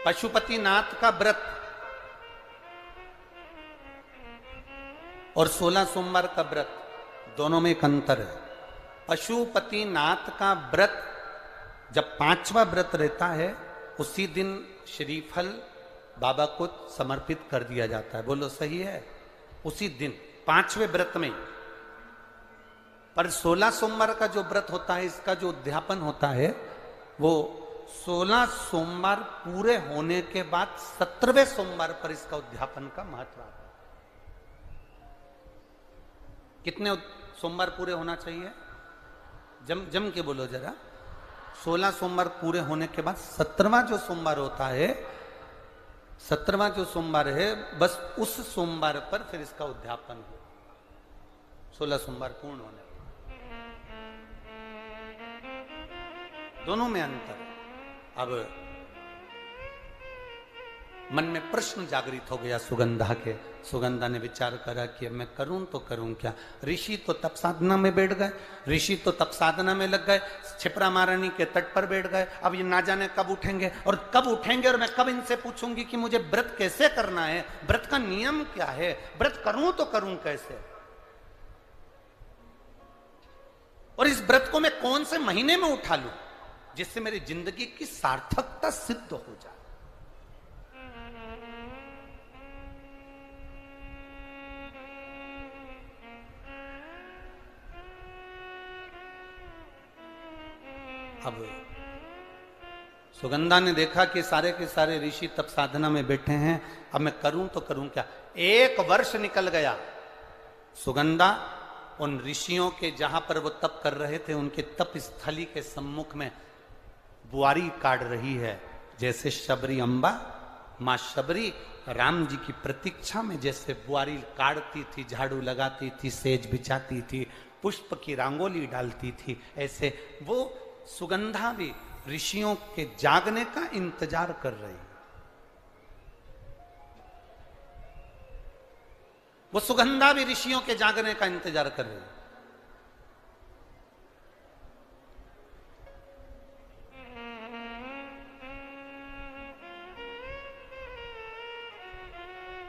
पशुपतिनाथ का व्रत और 16 सोमवार का व्रत दोनों में एक अंतर है। पशुपतिनाथ का व्रत जब 5वां व्रत रहता है उसी दिन श्रीफल बाबा को समर्पित कर दिया जाता है। बोलो सही है? उसी दिन 5वें व्रत में। पर 16 सोमवार का जो व्रत होता है, इसका जो उद्यापन होता है वो 16 सोमवार पूरे होने के बाद 17वें सोमवार पर इसका उद्यापन का महत्व आता है। कितने सोमवार पूरे होना चाहिए? जम के बोलो जरा। 16 सोमवार पूरे होने के बाद 17वां जो सोमवार होता है, 17वां जो सोमवार है, बस उस सोमवार पर फिर इसका उद्यापन हो। 16 सोमवार पूर्ण होने पर दोनों में अंतर है। अब मन में प्रश्न जागृत हो गया सुगंधा के। सुगंधा ने विचार करा कि अब मैं करूं तो करूं क्या। ऋषि तो तप साधना में बैठ गए, ऋषि तो तप साधना में लग गए, क्षिप्रा महारानी के तट पर बैठ गए। अब ये ना जाने कब उठेंगे और कब उठेंगे, और मैं कब इनसे पूछूंगी कि मुझे व्रत कैसे करना है, व्रत का नियम क्या है, व्रत करूं तो करूं कैसे, और इस व्रत को मैं कौन से महीने में उठा लूं जिससे मेरी जिंदगी की सार्थकता सिद्ध हो जाए। अब सुगंधा ने देखा कि सारे के सारे ऋषि तप साधना में बैठे हैं, अब मैं करूं तो करूं क्या। 1 वर्ष निकल गया। सुगंधा उन ऋषियों के जहां पर वो तप कर रहे थे उनके तप स्थली के सम्मुख में बुआरी काट रही है। जैसे शबरी अम्बा, मां शबरी राम जी की प्रतीक्षा में जैसे बुआरी काटती थी, झाड़ू लगाती थी, सेज बिछाती थी, पुष्प की रंगोली डालती थी, ऐसे वो सुगंधा भी ऋषियों के जागने का इंतजार कर रही है। वो सुगंधा भी ऋषियों के जागने का इंतजार कर रही है।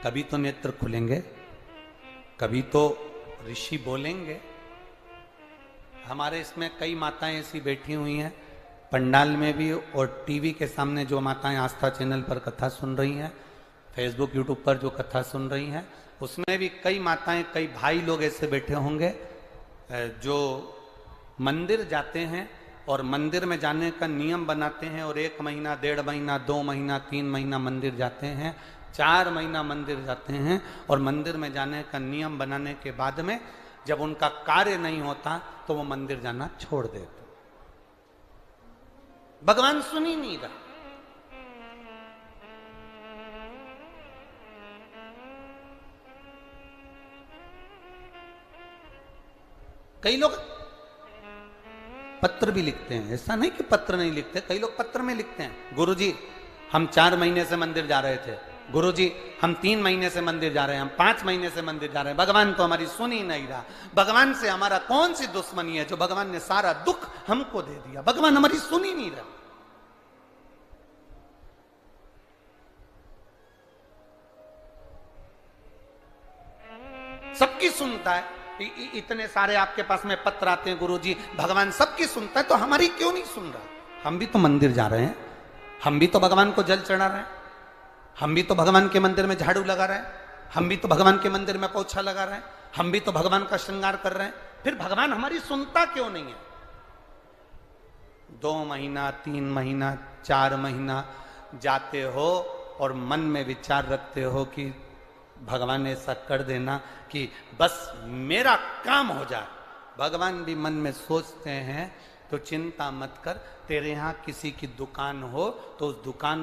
कभी तो नेत्र खुलेंगे, कभी तो ऋषि बोलेंगे। हमारे इसमें कई माताएं ऐसी बैठी हुई हैं, पंडाल में भी और टीवी के सामने जो माताएं आस्था चैनल पर कथा सुन रही हैं, फेसबुक यूट्यूब पर जो कथा सुन रही हैं, उसमें भी कई माताएं, कई भाई लोग ऐसे बैठे होंगे जो मंदिर जाते हैं और मंदिर में जाने का नियम बनाते हैं, और 1 महीना, 1.5 महीना, 2 महीना, 3 महीना मंदिर जाते हैं, 4 महीना मंदिर जाते हैं, और मंदिर में जाने का नियम बनाने के बाद में जब उनका कार्य नहीं होता तो वो मंदिर जाना छोड़ देते। भगवान सुन ही नहीं रहा। कई लोग पत्र भी लिखते हैं, ऐसा नहीं कि पत्र नहीं लिखते, कई लोग पत्र में लिखते हैं, गुरुजी हम 4 महीने से मंदिर जा रहे थे, गुरुजी हम 3 महीने से मंदिर जा रहे हैं, हम 5 महीने से मंदिर जा रहे हैं, भगवान तो हमारी सुन ही नहीं रहा। भगवान से हमारा कौन सी दुश्मनी है जो भगवान ने सारा दुख हमको दे दिया, भगवान हमारी सुन ही नहीं रहा। सबकी सुनता है, इतने सारे आपके पास में पत्र आते हैं, गुरुजी भगवान सबकी सुनता है तो हमारी क्यों नहीं सुन रहा। हम भी तो मंदिर जा रहे हैं, हम भी तो भगवान को जल चढ़ा रहे हैं, हम भी तो भगवान के मंदिर में झाड़ू लगा रहे हैं, हम भी तो भगवान के मंदिर में पोछा लगा रहे हैं, हम भी तो भगवान का श्रृंगार कर रहे हैं, फिर भगवान हमारी सुनता क्यों नहीं है। 2 महीना, 3 महीना, 4 महीना जाते हो और मन में विचार रखते हो कि भगवान ऐसा कर देना कि बस मेरा काम हो जाए। भगवान भी मन में सोचते हैं तो चिंता मत कर, तेरे यहां किसी की दुकान हो तो उस दुकान